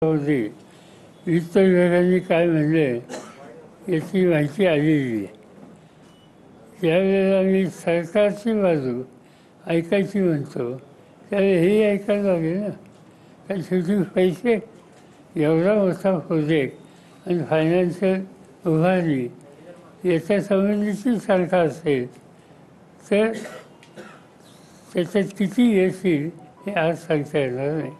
होती वित्त विभागाने काय म्हणले याची माहिती आलेली आहे. ज्यावेळेला मी सरकारची बाजू ऐकायची म्हणतो त्यावेळेला हे ऐकायला लागेल ना. कारण शेवटी पैसे एवढा मोठा प्रोजेक्ट आणि फायनान्शियल उभारणी याच्या संबंधीची सरकार असेल तर त्याच्यात किती येतील हे आज सांगता येणार नाही.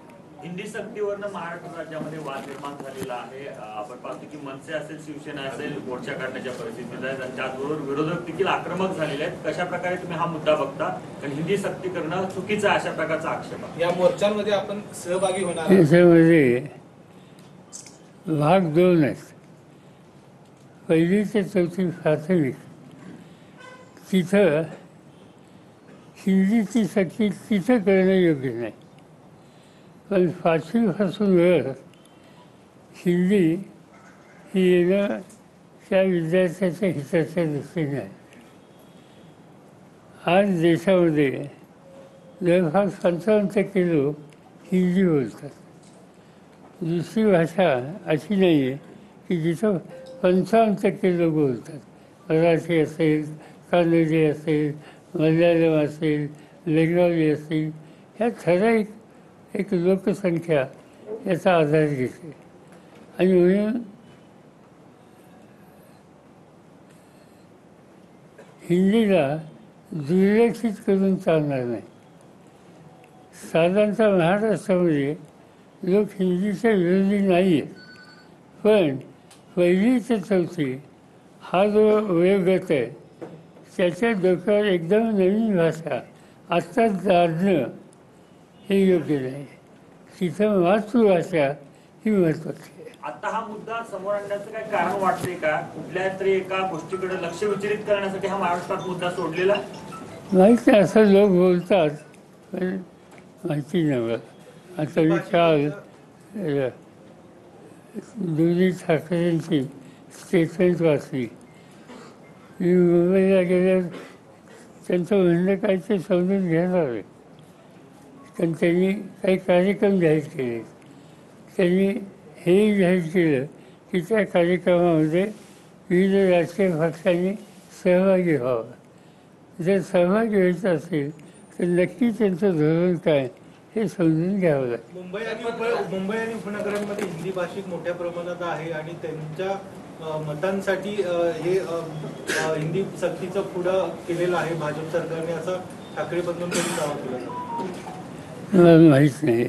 हिंदी सक्तीवरनं महाराष्ट्र राज्यामध्ये वाद निर्माण झालेला आहे. आपण पाहतो की मनसे असेल, शिवसेना असेल, मोर्चा काढण्याच्या परिस्थितीत आहेत आणि त्याचबरोबर विरोधक देखील आक्रमक झालेले आहेत. कशा प्रकारे तुम्ही हा मुद्दा बघता? कारण हिंदी सक्ती करणं चुकीचं आहे अशा प्रकारचा आक्षेप आहे. या मोर्चांमध्ये आपण सहभागी होणार? याच्यामध्ये भाग दोन आहेत. पहिली ते चौथी प्राथमिक तिथं हिंदीची सक्ती तिथं करणं योग्य नाही. पण पाचवीपासून वर हिंदी ही येणं त्या विद्यार्थ्याच्या हिताच्या दृष्टीने आहे. आज देशामध्ये जवळपास 55% लोक हिंदी बोलतात. दुसरी भाषा अशी नाही आहे की जिथं 55% लोक बोलतात. मराठी असेल, कानडी असेल, मल्याळम असेल, बेंगॉली असेल, ह्या ठराविक एक लोकसंख्या याचा आधार घेते. आणि म्हणून हिंदीला दुर्लक्षित करून चालणार नाही. साधारणतः महाराष्ट्रामध्ये लोक हिंदीच्या विरोधी नाही आहेत. पण पहिली ते चौथी हा जो वयोगट आहे त्याच्या डोक्यावर एकदम नवीन भाषा आत्ताच जाणणं हे योग्य नाही. तिथं मातृभाषा ही महत्त्वाची आहे. आता हा मुद्दा समोर आणण्याचं काय कारण वाटते का? कुठल्या तरी एका गोष्टीकडे लक्ष विचलित करण्यासाठी हा महाराष्ट्रात मुद्दा सोडलेला? माहिती आहे, असं लोक बोलतात पण माहिती नाही मला. आता मी काल दोन्ही ठाकरेंची स्टेटमेंट वाचली. मी मुंबईला गेल्यावर त्यांचं म्हणणं काय ते समजून घेणार आहे. कारण त्यांनी काही कार्यक्रम जाहीर केले. त्यांनी हेही जाहीर केलं की त्या कार्यक्रमामध्ये विविध राजकीय पक्षांनी सहभागी व्हावं. जर सहभागी व्हायचं असेल तर नक्की त्यांचं धोरण काय हे समजून घ्यावं लागेल. मुंबई आणि उपनगरांमध्ये हिंदी भाषिक मोठ्या प्रमाणात आहे आणि त्यांच्या मतांसाठी हे हिंदी सक्तीचं पुढं केलेलं आहे भाजप सरकारने, असं ठाकरे बंधूंकडून दावा केला जातो. मला माहीत नाही.